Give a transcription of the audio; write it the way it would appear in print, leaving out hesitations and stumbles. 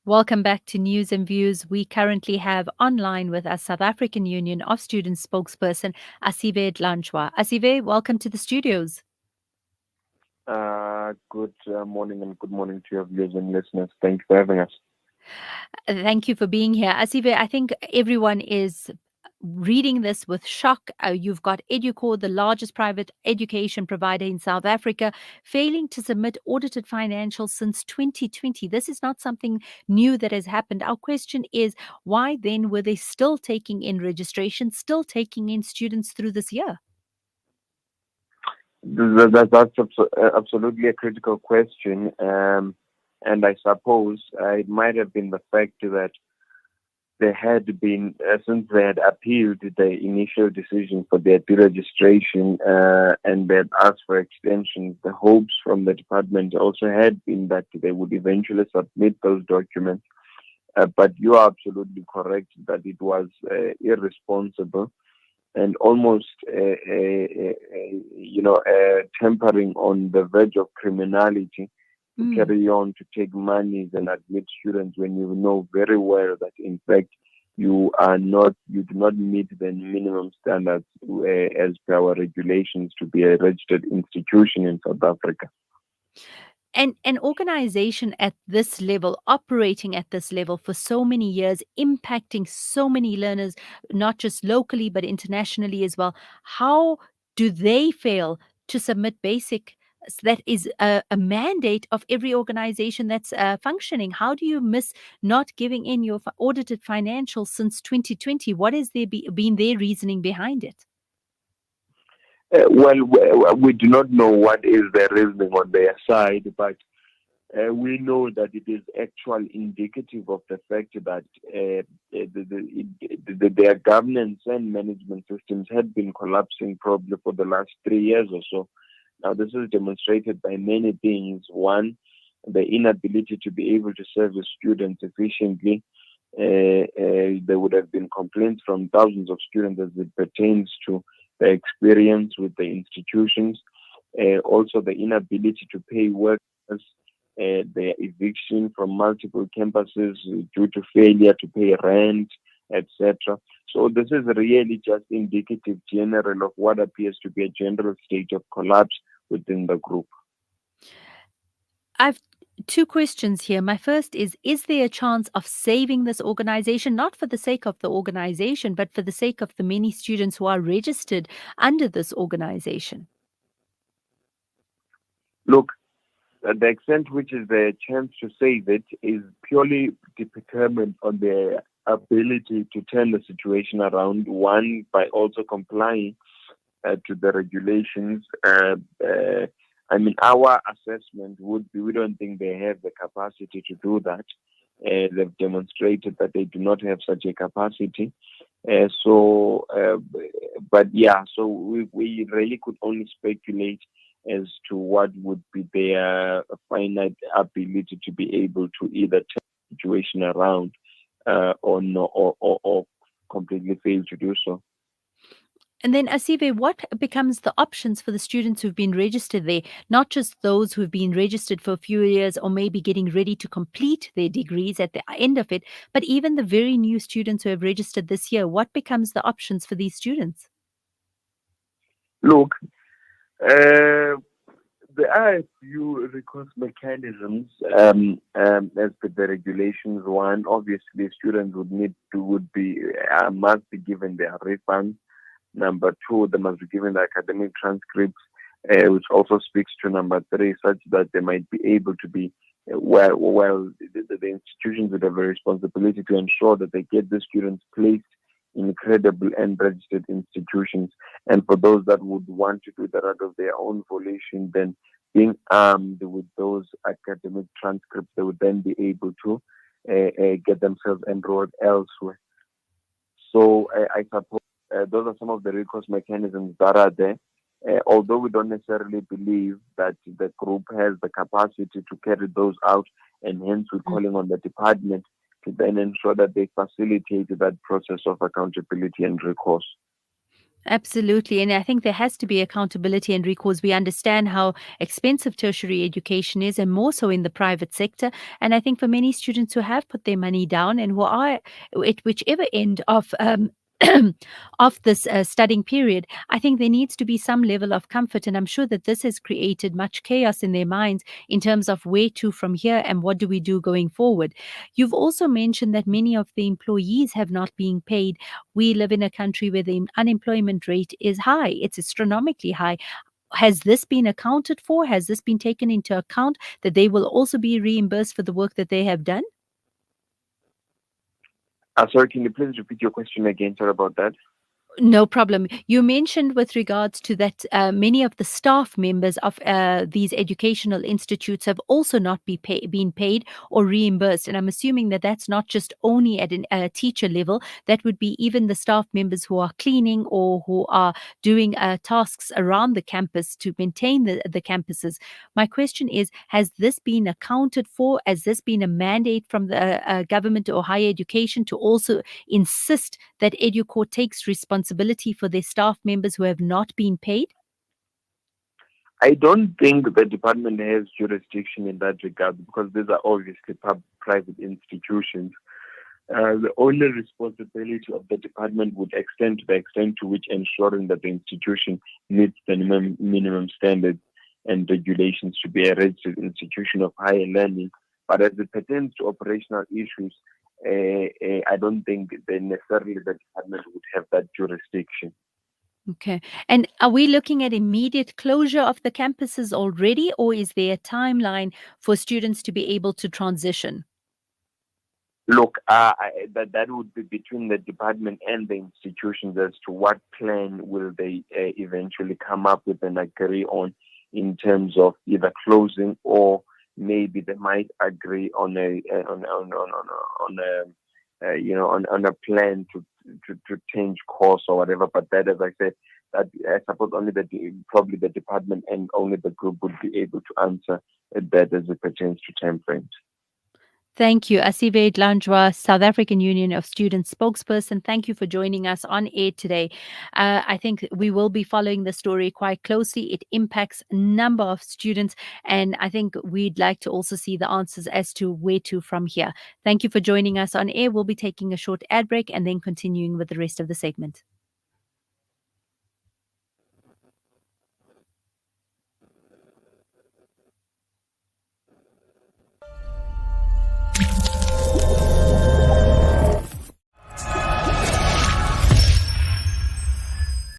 Welcome back to News and Views. We currently have online with us South African Union of Students spokesperson Asive Dlanjwa. Asive, welcome to the studios. Good morning and good morning to your viewers and listeners. Thank you for having us. Thank you for being here. Asive, I think everyone is reading this with shock. You've got Educor, the largest private education provider in South Africa, failing to submit audited financials since 2020. This is not something new that has happened. Our question is, why then were they still taking in registration, still taking in students through this year? That's absolutely a critical question. And I suppose it might have been the fact that there had been, since they had appealed the initial decision for their deregistration and they had asked for extensions, the hopes from the department also had been that they would eventually submit those documents. But you are absolutely correct that it was irresponsible and almost, tempering on the verge of criminality to carry on to take monies and admit students when you know very well that in fact you do not meet the minimum standards as per our regulations to be a registered institution in South Africa. And an organization at this level, operating at this level for so many years, impacting so many learners, not just locally, but internationally as well. How do they fail to submit basic? That is a mandate of every organization that's functioning. How do you miss not giving in your audited financials since 2020? What has been their reasoning behind it? We do not know what is the reasoning on their side, but we know that it is actually indicative of the fact that their governance and management systems had been collapsing probably for the last 3 years or so. Now, this is demonstrated by many things. One, the inability to be able to service students efficiently. There would have been complaints from thousands of students as it pertains to the experience with the institutions. Also, the inability to pay workers, their eviction from multiple campuses due to failure to pay rent, etc. So this is really just indicative general of what appears to be a general state of collapse within the group. I've two questions here. My first is there a chance of saving this organization, not for the sake of the organization, but for the sake of the many students who are registered under this organization? Look, the extent which is the chance to save it is purely determined on their ability to turn the situation around, one, by also complying to the regulations. Our assessment would be we don't think they have the capacity to do that. They've demonstrated that they do not have such a capacity. So we really could only speculate as to what would be their finite ability to be able to either turn the situation around or completely fail to do so. And then, Asive, what becomes the options for the students who've been registered there? Not just those who've been registered for a few years or maybe getting ready to complete their degrees at the end of it, but even the very new students who have registered this year. What becomes the options for these students? Look, there are a few recourse mechanisms as per the regulations. One, obviously, students must be given their refunds. Number two, they must be given the academic transcripts, which also speaks to number three, such that they might be able to be, the institutions would have a responsibility to ensure that they get the students placed in credible and registered institutions. And for those that would want to do that out of their own volition, then being armed with those academic transcripts, they would then be able to get themselves enrolled elsewhere. So I suppose those are some of the recourse mechanisms that are there. Although we don't necessarily believe that the group has the capacity to carry those out, and hence we're calling on the department to then ensure that they facilitate that process of accountability and recourse. Absolutely. And I think there has to be accountability and recourse. We understand how expensive tertiary education is, and more so in the private sector. And I think for many students who have put their money down and who are at whichever end of of this studying period, I think there needs to be some level of comfort. And I'm sure that this has created much chaos in their minds in terms of where to from here and what do we do going forward. You've also mentioned that many of the employees have not been paid. We live in a country where the unemployment rate is high, it's astronomically high. Has this been accounted for? Has this been taken into account that they will also be reimbursed for the work that they have done? Sorry, can you please repeat your question again? Sorry about that. No problem. You mentioned with regards to that, many of the staff members of these educational institutes have also not been paid or reimbursed. And I'm assuming that that's not just only at a teacher level, that would be even the staff members who are cleaning or who are doing tasks around the campus to maintain the campuses. My question is, has this been accounted for? Has this been a mandate from the government or higher education to also insist that Educor takes responsibility for their staff members who have not been paid? I don't think the department has jurisdiction in that regard because these are obviously private institutions. The only responsibility of the department would extend to the extent to which ensuring that the institution meets the minimum standards and regulations to be a registered institution of higher learning. But as it pertains to operational issues, I don't think that necessarily the department would have that jurisdiction. Okay. And are we looking at immediate closure of the campuses already, or is there a timeline for students to be able to transition? Look, that would be between the department and the institutions as to what plan will they eventually come up with and agree on in terms of either closing or maybe they might agree on a plan to change course or whatever. But that, as I said, that I suppose only probably the department and only the group would be able to answer that as it pertains to time frames. Thank you. Asive Dlanjwa, South African Union of Students spokesperson. Thank you for joining us on air today. I think we will be following the story quite closely. It impacts a number of students, and I think we'd like to also see the answers as to where to from here. Thank you for joining us on air. We'll be taking a short ad break and then continuing with the rest of the segment.